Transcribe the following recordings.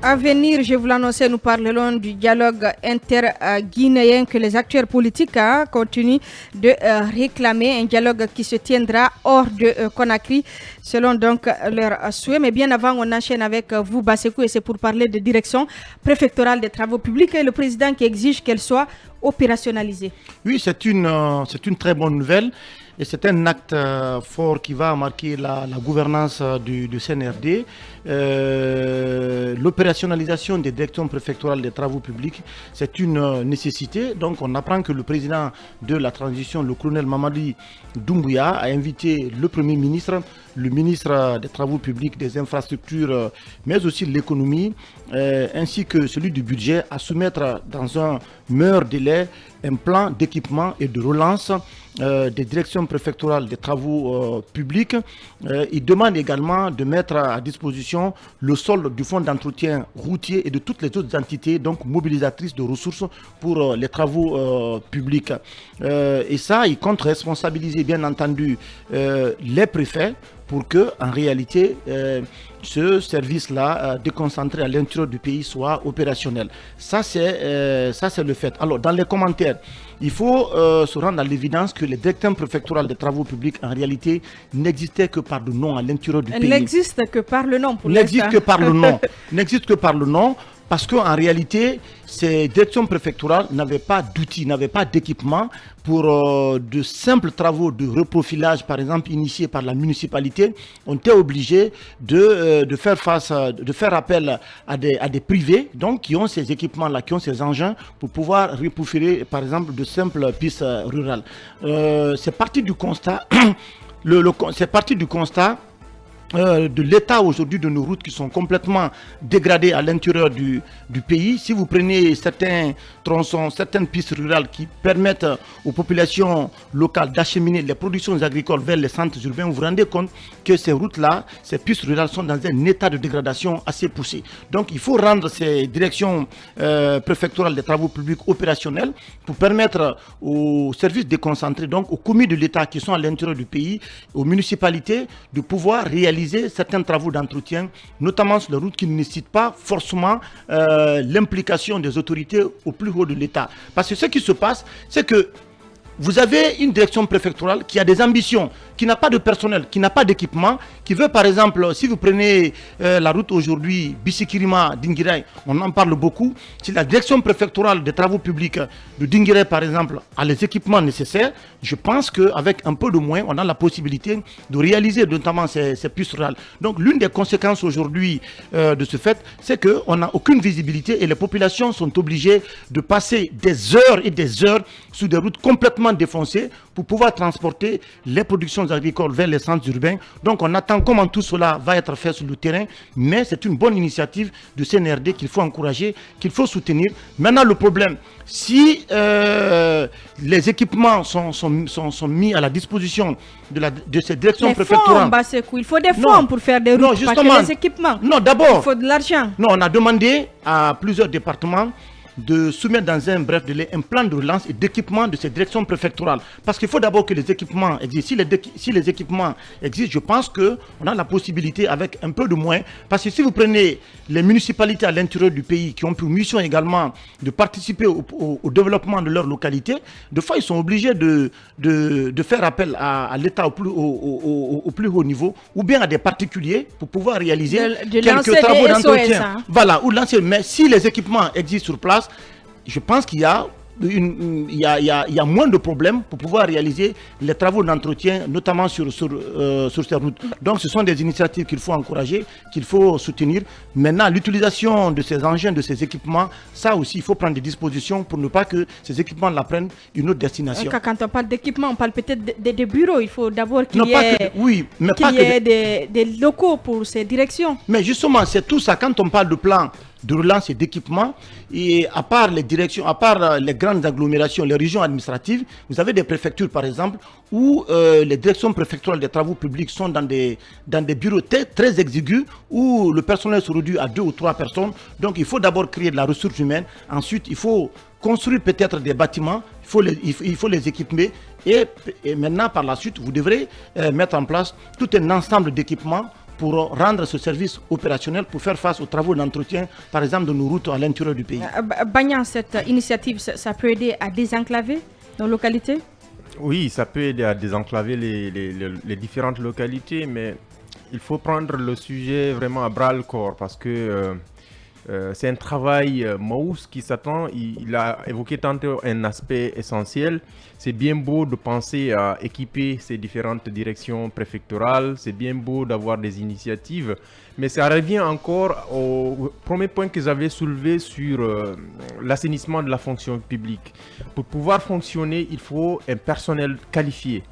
À venir, je vous l'annonçais, nous parlerons du dialogue inter-guinéen que les acteurs politiques continuent de réclamer, un dialogue qui se tiendra hors de Conakry, selon donc leur souhait. Mais bien avant, on enchaîne avec vous, Bassekou, et c'est pour parler de direction préfectorale des travaux publics et le président qui exige qu'elle soit opérationnalisée. Oui, c'est une très bonne nouvelle. Et c'est un acte fort qui va marquer la gouvernance du CNRD. L'opérationnalisation des directions préfectorales des travaux publics, c'est une nécessité. Donc on apprend que le président de la transition, le colonel Mamadi Doumbouya, a invité le Premier ministre, le ministre des Travaux publics, des infrastructures, mais aussi de l'économie, ainsi que celui du budget, à soumettre dans un meilleur délai un plan d'équipement et de relance des directions préfectorales des travaux publics. Il demande également de mettre à disposition le solde du fonds d'entretien routier et de toutes les autres entités donc mobilisatrices de ressources pour les travaux publics. Et ça, il compte responsabiliser bien entendu les préfets pour que, en réalité, ce service-là, déconcentré à l'intérieur du pays, soit opérationnel. Ça, c'est le fait. Alors, dans les commentaires, il faut se rendre à l'évidence que les directeurs préfectorales des travaux publics, en réalité, n'existaient que par le nom à l'intérieur du pays. Elle n'existe que par le nom, pour l'instant. N'existe que par le nom. N'existe que par le nom. Parce qu'en réalité, ces directions préfectorales n'avaient pas d'outils, n'avaient pas d'équipement pour de simples travaux de reprofilage, par exemple, initiés par la municipalité. On était obligé de faire appel à des privés, donc, qui ont ces équipements-là, qui ont ces engins, pour pouvoir reprofiler, par exemple, de simples pistes rurales. C'est parti du constat, de l'état aujourd'hui de nos routes qui sont complètement dégradées à l'intérieur du pays. Si vous prenez certains tronçons, certaines pistes rurales qui permettent aux populations locales d'acheminer les productions agricoles vers les centres urbains, vous vous rendez compte que ces routes-là, ces pistes rurales sont dans un état de dégradation assez poussé. Donc il faut rendre ces directions préfectorales des travaux publics opérationnelles pour permettre aux services déconcentrés, donc aux communes de l'État qui sont à l'intérieur du pays, aux municipalités, de pouvoir réaliser certains travaux d'entretien, notamment sur les routes qui ne nécessitent pas forcément l'implication des autorités au plus haut de l'État. Parce que ce qui se passe, c'est que vous avez une direction préfectorale qui a des ambitions, qui n'a pas de personnel, qui n'a pas d'équipement, qui veut par exemple, si vous prenez la route aujourd'hui, Bissikirima-Dinguiraye, on en parle beaucoup, si la direction préfectorale des travaux publics de Dinguiraye par exemple a les équipements nécessaires, je pense qu'avec un peu de moyens, on a la possibilité de réaliser notamment ces pistes rurales. Donc l'une des conséquences aujourd'hui de ce fait, c'est qu'on n'a aucune visibilité et les populations sont obligées de passer des heures et des heures sur des routes complètement défoncées pour pouvoir transporter les productions agricoles vers les centres urbains. Donc on attend comment tout cela va être fait sur le terrain, mais c'est une bonne initiative du CNRD qu'il faut encourager, qu'il faut soutenir. Maintenant le problème, si les équipements sont mis à la disposition de ces directions préfectorales... Il faut des fonds pour faire des routes, non, justement, pas que les équipements. Non, d'abord... Il faut de l'argent. Non, on a demandé à plusieurs départements de soumettre dans un bref délai un plan de relance et d'équipement de ces directions préfectorales. Parce qu'il faut d'abord que les équipements existent. Si les équipements existent, je pense qu'on a la possibilité avec un peu de moins. Parce que si vous prenez les municipalités à l'intérieur du pays qui ont pour mission également de participer au développement de leur localité, de fois ils sont obligés de faire appel à l'État au plus haut niveau ou bien à des particuliers pour pouvoir réaliser quelques travaux d'entretien. Voilà, ou lancer. Mais si les équipements existent sur place, je pense qu'il y a moins de problèmes pour pouvoir réaliser les travaux d'entretien, notamment sur ces routes. Donc ce sont des initiatives qu'il faut encourager, qu'il faut soutenir. Maintenant, l'utilisation de ces engins, de ces équipements, ça aussi, il faut prendre des dispositions pour ne pas que ces équipements-là prennent une autre destination. Quand on parle d'équipement, on parle peut-être des bureaux. Il faut d'abord qu'il y ait des locaux pour ces directions. Mais justement, c'est tout ça. Quand on parle de plan de relance et d'équipement, et à part les directions, à part les grandes agglomérations, les régions administratives, vous avez des préfectures par exemple, où les directions préfectorales des travaux publics sont dans des bureaux très exigus, où le personnel se réduit à 2 ou 3 personnes. Donc il faut d'abord créer de la ressource humaine, ensuite il faut construire peut-être des bâtiments, il faut les équiper, et maintenant par la suite vous devrez mettre en place tout un ensemble d'équipements pour rendre ce service opérationnel, pour faire face aux travaux d'entretien, par exemple, de nos routes à l'intérieur du pays. Bagnan, cette initiative, ça peut aider à désenclaver nos localités? Oui, ça peut aider à désenclaver les différentes localités, mais il faut prendre le sujet vraiment à bras le corps parce que c'est un travail Maous qui s'attend. Il a évoqué tantôt un aspect essentiel. C'est bien beau de penser à équiper ces différentes directions préfectorales. C'est bien beau d'avoir des initiatives. Mais ça revient encore au premier point que j'avais soulevé sur l'assainissement de la fonction publique. Pour pouvoir fonctionner, il faut un personnel qualifié.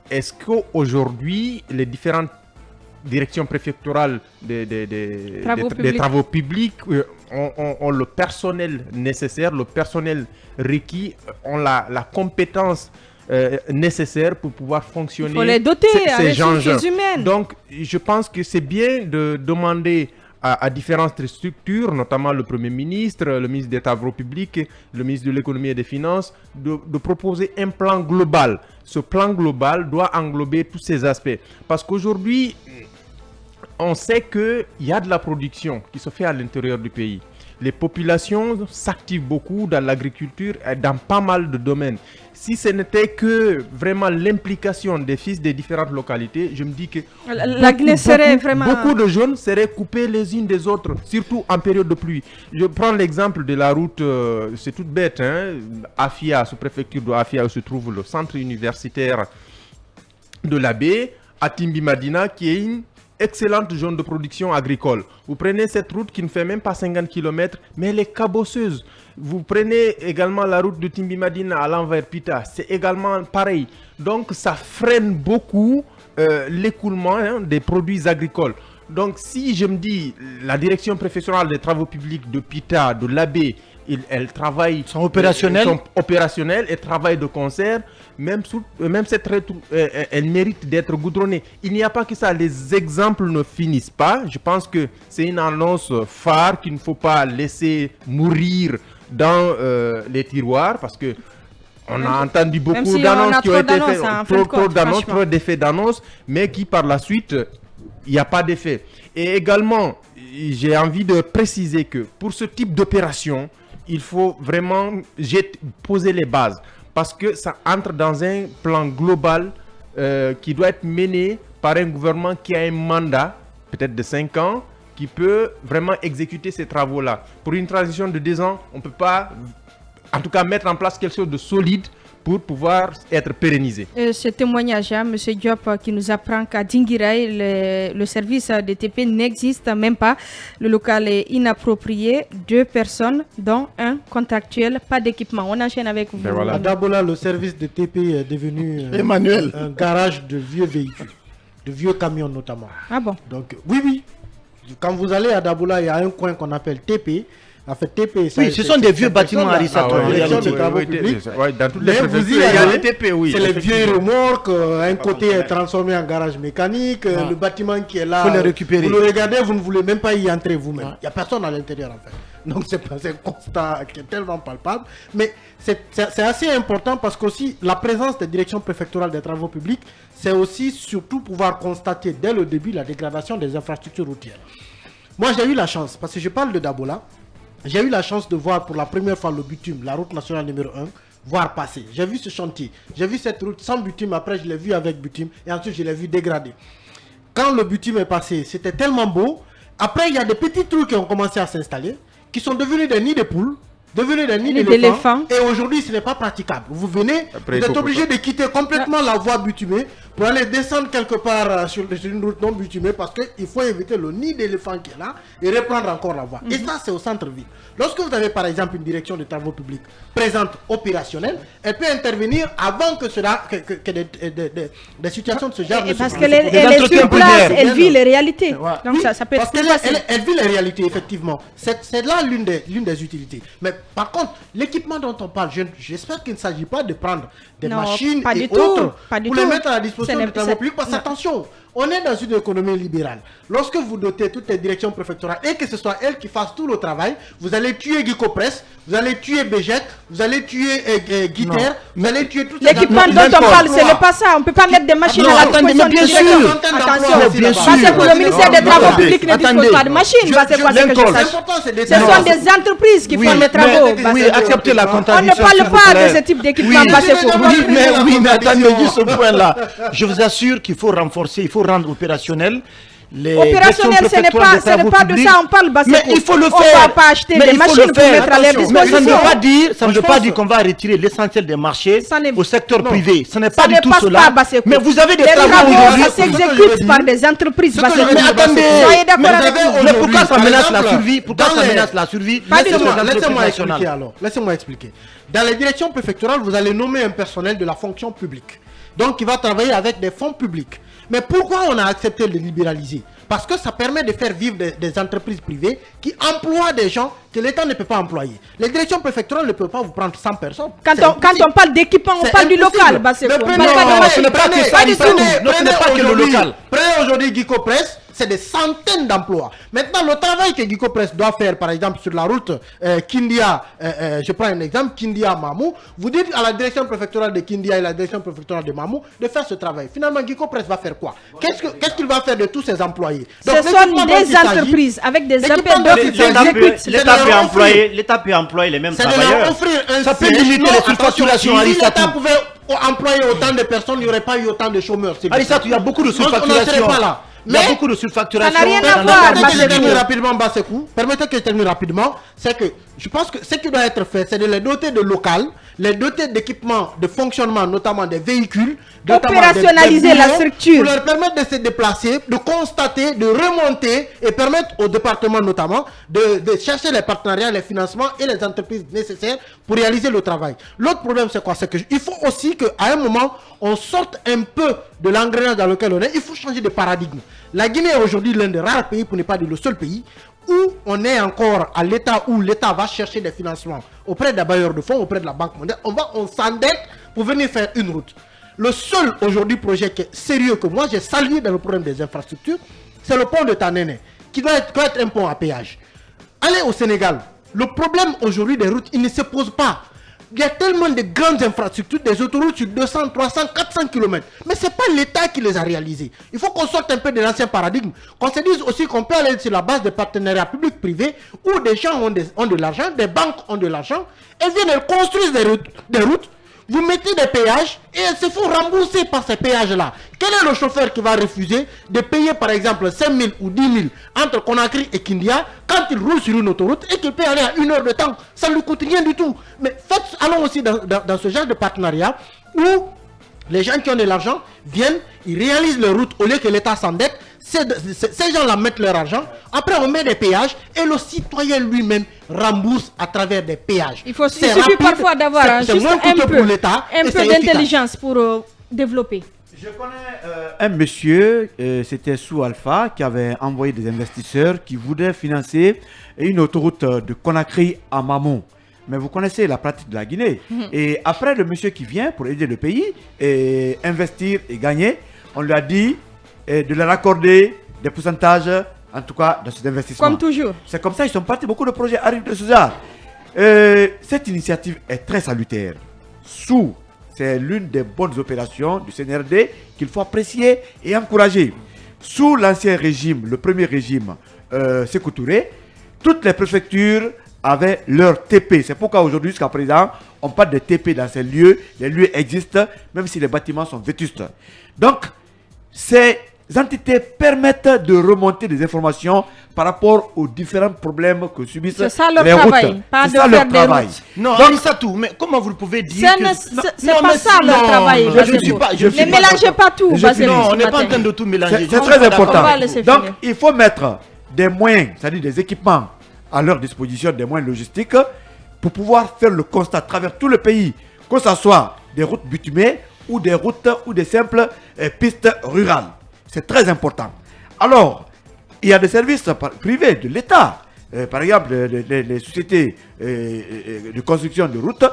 Est-ce qu'aujourd'hui, les différentes direction préfectorale des travaux publics ont le personnel nécessaire, le personnel requis, ont la compétence nécessaire pour pouvoir fonctionner? Il faut les doter avec ces ressources humaines. Donc, je pense que c'est bien de demander à différentes structures, notamment le Premier ministre, le ministre des Travaux publics, le ministre de l'Économie et des Finances, de proposer un plan global. Ce plan global doit englober tous ces aspects. Parce qu'aujourd'hui, on sait qu'il y a de la production qui se fait à l'intérieur du pays. Les populations s'activent beaucoup dans l'agriculture et dans pas mal de domaines. Si ce n'était que vraiment l'implication des fils des différentes localités, je me dis que beaucoup de jeunes seraient coupés les unes des autres, surtout en période de pluie. Je prends l'exemple de la route, c'est toute bête, hein, Afia, sous-préfecture de Afia, où se trouve le centre universitaire de la baie, à Timbi-Madina, qui est une excellente zone de production agricole. Vous prenez cette route qui ne fait même pas 50 km, mais elle est cabosseuse. Vous prenez également la route de Timbi-Madina allant vers Pita, c'est également pareil. Donc ça freine beaucoup l'écoulement des produits agricoles. Donc si je me dis, la direction préfectorale des travaux publics de Pita, de l'Abbé, elles travaillent, sont opérationnelles et travaillent de concert. Même cette route, elle mérite d'être goudronnée. Il n'y a pas que ça, les exemples ne finissent pas. Je pense que c'est une annonce phare qu'il ne faut pas laisser mourir dans les tiroirs parce que on a entendu beaucoup d'annonces qui ont été faites, trop d'effets d'annonces, mais qui par la suite, il n'y a pas d'effet. Et également, j'ai envie de préciser que pour ce type d'opération, il faut vraiment poser les bases parce que ça entre dans un plan global qui doit être mené par un gouvernement qui a un mandat, peut-être de 5 ans, qui peut vraiment exécuter ces travaux-là. Pour une transition de 2 ans, on ne peut pas, en tout cas, mettre en place quelque chose de solide pour pouvoir être pérennisé. Ce témoignage, M. Diop, qui nous apprend qu'à Dinguiraï, le service de TP n'existe même pas. Le local est inapproprié. 2 personnes, dont un contractuel, pas d'équipement. On enchaîne avec vous. Voilà. À Dabola, le service de TP est devenu un garage de vieux véhicules, de vieux camions notamment. Ah bon? Donc, oui. Quand vous allez à Dabola, il y a un coin qu'on appelle TP. En fait, TP, oui, ce sont des vieux bâtiments à Rissat. Dans toutes les préfectures, il y a les TP, oui. C'est les vieilles remorques, un côté est transformé en garage mécanique, le bâtiment qui est là, faut le récupérer. Vous le regardez, vous ne voulez même pas y entrer vous-même. Il n'y a personne à l'intérieur en fait. Donc c'est un constat qui est tellement palpable. Mais c'est assez important parce qu'aussi la présence des directions préfectorales des travaux publics, c'est aussi surtout pouvoir constater dès le début la dégradation des infrastructures routières. Moi j'ai eu la chance, parce que je parle de Dabola, j'ai eu la chance de voir pour la première fois le bitume, la route nationale numéro 1, voir passer. J'ai vu ce chantier, j'ai vu cette route sans bitume, après je l'ai vu avec bitume et ensuite je l'ai vu dégrader. Quand le bitume est passé, c'était tellement beau. Après, il y a des petits trucs qui ont commencé à s'installer, qui sont devenus des nids de poules, devenus des nids d'éléphants. Et aujourd'hui, ce n'est pas praticable. Vous venez, vous êtes obligé de quitter complètement la voie bitumée pour aller descendre quelque part sur une route non bitumée parce qu'il faut éviter le nid d'éléphant qui est là et reprendre encore la voie. Et ça, c'est au centre-ville. Lorsque vous avez par exemple une direction de travaux publics présente opérationnelle, elle peut intervenir avant que des situations de ce genre ne se parce qu'elle est sur place, elle vit les réalités. Ouais. Donc oui, ça peut être parce qu'elle vit les réalités, effectivement. C'est là l'une des utilités. Mais par contre, l'équipement dont on parle, j'espère qu'il ne s'agit pas de prendre des machines et autres pour les mettre à la disposition disposition des travaux publics. Parce que attention, on est dans une économie libérale. Lorsque vous dotez toutes les directions préfectorales et que ce soit elles qui fassent tout le travail, vous allez tuer Guico Press, vous allez tuer Béjec, vous allez tuer Guiter, vous allez tuer toutes les... L'équipement dont on parle, ce n'est pas ça. On ne peut pas mettre des machines à la disposition des directions. Attention, parce que pour le ministère des Travaux publics ne dispose pas de machines. C'est quoi ce que je sache. Ce sont des entreprises qui font les travaux. Oui, acceptez la On ne contradiction. parle pas de ce type d'équipement. Oui, mais attendez, juste ce point-là. Je vous assure qu'il faut renforcer, il faut rendre opérationnel. Opérationnel, ce n'est pas de ça on parle. Mais il faut le faire. On ne va pas acheter des machines pour mettre à leur disposition. Mais ça ne veut pas dire qu'on va retirer l'essentiel des marchés au secteur privé. Ce n'est pas du tout cela. Mais vous avez des travaux aujourd'hui. Ça s'exécute par des entreprises. Mais attendez, mais pourquoi ça menace la survie? Pourquoi ça menace la survie? Laissez-moi expliquer. Dans les directions préfectorales, vous allez nommer un personnel de la fonction publique. Donc, il va travailler avec des fonds publics. Mais pourquoi on a accepté de les libéraliser? Parce que ça permet de faire vivre des entreprises privées qui emploient des gens que l'État ne peut pas employer. Les directions préfectorales ne peuvent pas vous prendre 100 personnes. Quand on parle d'équipement, on parle du local. Ce n'est pas que ça, ce n'est pas que le local. Prenez aujourd'hui Guico Press, c'est des centaines d'emplois. Maintenant, le travail que Guico Press doit faire, par exemple, sur la route Kindia, je prends un exemple, Kindia-Mamou, vous dites à la direction préfectorale de Kindia et la direction préfectorale de Mamou de faire ce travail. Finalement, Guico Press va faire quoi? Qu'est-ce qu'il va faire de tous ses employés? Donc, ce sont des entreprises avec des appels d'offres qui exécutent. L'État peut employer les mêmes travailleurs. Ça peut limiter les surfacturations. Si l'État pouvait employer autant de personnes, il n'y aurait pas eu autant de chômeurs. Arissatou, il y a beaucoup de surfacturation. Il y a beaucoup de surfacturation. Ça n'a rien à voir. Permettez que je termine rapidement. C'est que je pense que ce qui doit être fait, c'est de les doter de local, les doter d'équipements de fonctionnement, notamment des véhicules, opérationnaliser la structure, pour leur permettre de se déplacer, de constater, de remonter et permettre au département notamment de chercher les partenariats, les financements et les entreprises nécessaires pour réaliser le travail. L'autre problème, c'est quoi? C'est qu'il faut aussi qu'à un moment, on sorte un peu de l'engrenage dans lequel on est. Il faut changer de paradigme. La Guinée est aujourd'hui l'un des rares pays, pour ne pas dire le seul pays, où on est encore à l'état où l'État va chercher des financements auprès des bailleurs de fonds, auprès de la Banque mondiale. On s'endette pour venir faire une route. Le seul aujourd'hui projet qui est sérieux que moi j'ai salué dans le problème des infrastructures, c'est le pont de Tanene, qui doit être un pont à péage. Allez au Sénégal, le problème aujourd'hui des routes, il ne se pose pas. Il y a tellement de grandes infrastructures, des autoroutes sur 200, 300, 400 km. Mais ce n'est pas l'État qui les a réalisées. Il faut qu'on sorte un peu de l'ancien paradigme. Qu'on se dise aussi qu'on peut aller sur la base de partenariats publics-privés où des gens ont de l'argent, des banques ont de l'argent. Elles viennent, elles construisent des routes. Vous mettez des péages et elles se font rembourser par ces péages-là. Quel est le chauffeur qui va refuser de payer par exemple 5 000 ou 10 000 entre Conakry et Kindia quand il roule sur une autoroute et qu'il peut aller à 1 heure de temps? Ça ne lui coûte rien du tout. Mais allons aussi dans ce genre de partenariat où les gens qui ont de l'argent viennent, ils réalisent leur route au lieu que l'État s'endette. Ces gens-là mettent leur argent. Après, on met des péages et le citoyen lui-même rembourse à travers des péages. Il suffit parfois d'avoir juste un peu d'intelligence pour développer. Je connais un monsieur, c'était sous Alpha, qui avait envoyé des investisseurs qui voulaient financer une autoroute de Conakry à Mamou. Mais vous connaissez la pratique de la Guinée. Et après, le monsieur qui vient pour aider le pays et investir et gagner, on lui a dit de leur accorder des pourcentages, en tout cas, dans cet investissement. Comme toujours. C'est comme ça, ils sont partis. Beaucoup de projets arrivent de ce genre. Cette initiative est très salutaire. C'est l'une des bonnes opérations du CNRD qu'il faut apprécier et encourager. Sous l'ancien régime, le premier régime, Sékou Touré, toutes les préfectures avaient leur TP. C'est pourquoi aujourd'hui, jusqu'à présent, on parle de TP dans ces lieux. Les lieux existent, même si les bâtiments sont vétustes. Donc, ces entités permettent de remonter des informations par rapport aux différents problèmes que subissent les routes. C'est ça leur travail, pas de faire des routes. Non, Arissatou, mais comment vous pouvez dire que... C'est pas ça leur travail. Ne mélangez pas tout. Non, on n'est pas en train de tout mélanger. C'est très important. Donc, il faut mettre des moyens, c'est-à-dire des équipements à leur disposition, des moyens logistiques, pour pouvoir faire le constat à travers tout le pays, que ce soit des routes bitumées ou des routes ou des simples pistes rurales. C'est très important. Alors, il y a des services privés de l'État, par exemple les sociétés de construction de routes,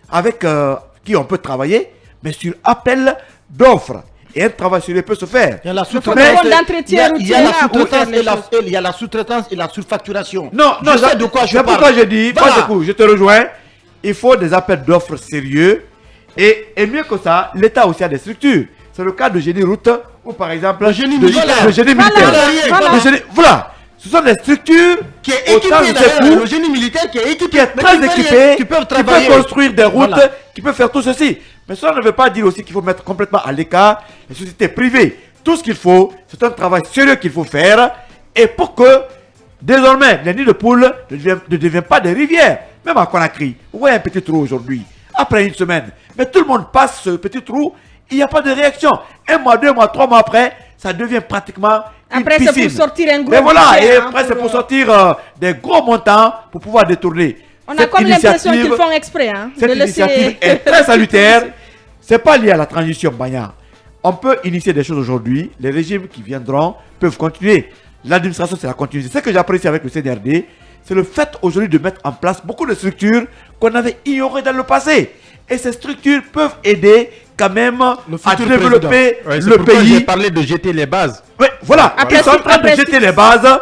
avec qui on peut travailler, mais sur appel d'offres et un travail sérieux peut se faire. Il y a la faut sous-traitance, des d'entretien il y a la routier, là, pour faire sous-traitance les et la- choses. il y a la sous-traitance et la surfacturation. Non, non, je sais de quoi je c'est parle. pourquoi je dis, Voilà. moi, j'écoute, je te rejoins. Il faut des appels d'offres sérieux. Et mieux que ça, l'État aussi a des structures. C'est le cas de génie route ou par exemple Le génie de- militaire. le génie Voilà, militaire. voilà. Le génie- voilà. Ce sont des structures Qui est au temps équipé de ses d'ailleurs, coûts, le génie militaire qui est équipé, qui est mais très qui peut rien, équipé, qui peuvent qui peut travailler. construire des routes, Voilà. qui peut faire tout ceci. Mais cela ne veut pas dire aussi qu'il faut mettre complètement à l'écart les sociétés privées. Tout ce qu'il faut, c'est un travail sérieux qu'il faut faire. Et pour que, désormais, les nids de poules ne deviennent pas des rivières. Même à Conakry, vous voyez un petit trou aujourd'hui, après une semaine. Mais tout le monde passe ce petit trou, il n'y a pas de réaction. 1 mois, 2 mois, 3 mois après, ça devient pratiquement une Après, c'est pour piscine. sortir un gros Mais voilà, budget, et hein, après, c'est pour pour, sortir des gros montants pour pouvoir détourner. On a Cette comme l'impression initiative- qu'ils font exprès. Hein, cette de laisser- initiative est très salutaire. C'est pas lié à la transition, Banya. On peut initier des choses aujourd'hui. Les régimes qui viendront peuvent continuer. L'administration, c'est la continuité. Ce que j'apprécie avec le CNRD, c'est le fait aujourd'hui de mettre en place beaucoup de structures qu'on avait ignorées dans le passé. Et ces structures peuvent aider quand même Le à futur développer Ouais, c'est le pourquoi j'ai pays. parlé de jeter les bases. Ouais, voilà, Après, ils sont en si- train de après, jeter si- les bases.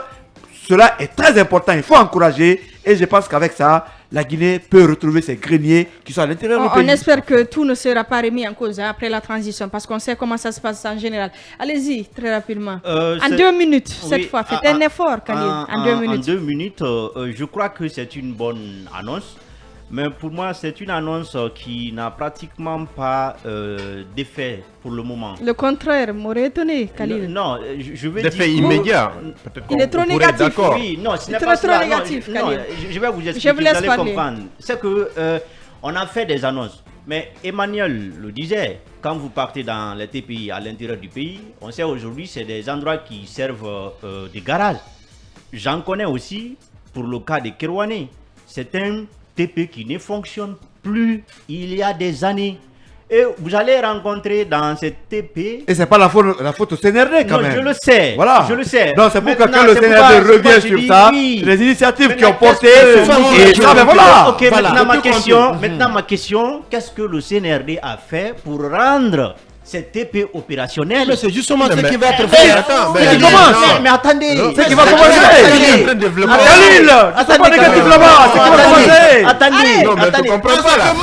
Cela est très important, il faut encourager. Et je pense qu'avec ça, la Guinée peut retrouver ses greniers qui sont à l'intérieur du On pays. espère que tout ne sera pas remis en cause hein, après la transition, parce qu'on sait comment ça se passe en général. Allez-y, très rapidement. En C'est- 2 minutes, cette Oui, fois. Faites un effort, Khalil, en 2 minutes. En 2 minutes, je crois que c'est une bonne annonce. Mais pour moi, c'est une annonce qui n'a pratiquement pas d'effet pour le moment. Le contraire m'aurait étonné, Khalil. Non, je veux D'effet dire... immédiat. Peut-être Il qu'on- est trop on pourrait être négatif. d'accord. Oui, non, ce n'est C'est pas trop cela. négatif, Non, Khalil. je vais vous Je expliquer, vous laisse vous allez parler. comprendre. C'est que on a fait des annonces. Mais Emmanuel le disait, quand vous partez dans les TPI à l'intérieur du pays, on sait aujourd'hui c'est des endroits qui servent de garage. J'en connais aussi pour le cas de Kerouané. C'est un TP qui ne fonctionne plus il y a des années. Et vous allez rencontrer dans cette TP... Et c'est pas la faute au CNRD quand Non, même. je le sais. Voilà. Je le sais. Non, c'est pourquoi Maintenant, quand le c'est CNRD pourquoi revient je sur dis ça, oui. c'est les initiatives qui Maintenant, ont porté. qu'est-ce que- Et ça, ben voilà. Ok, Voilà. maintenant ma Depuis question. quand- Maintenant ma question. Qu'est-ce que le CNRD a fait pour rendre cette TP opérationnelle? Mais c'est justement ce Mais- qui va être mais fait. attends, C'est mais- qui mais- commence. Mais attendez. C'est qui va Mais commencer. attendez. Il est en train de développer. Khalil, tu ne pas négatif là-bas, c'est qui va commencer. Attendez. Non, mais je Attendez. comprends pas là.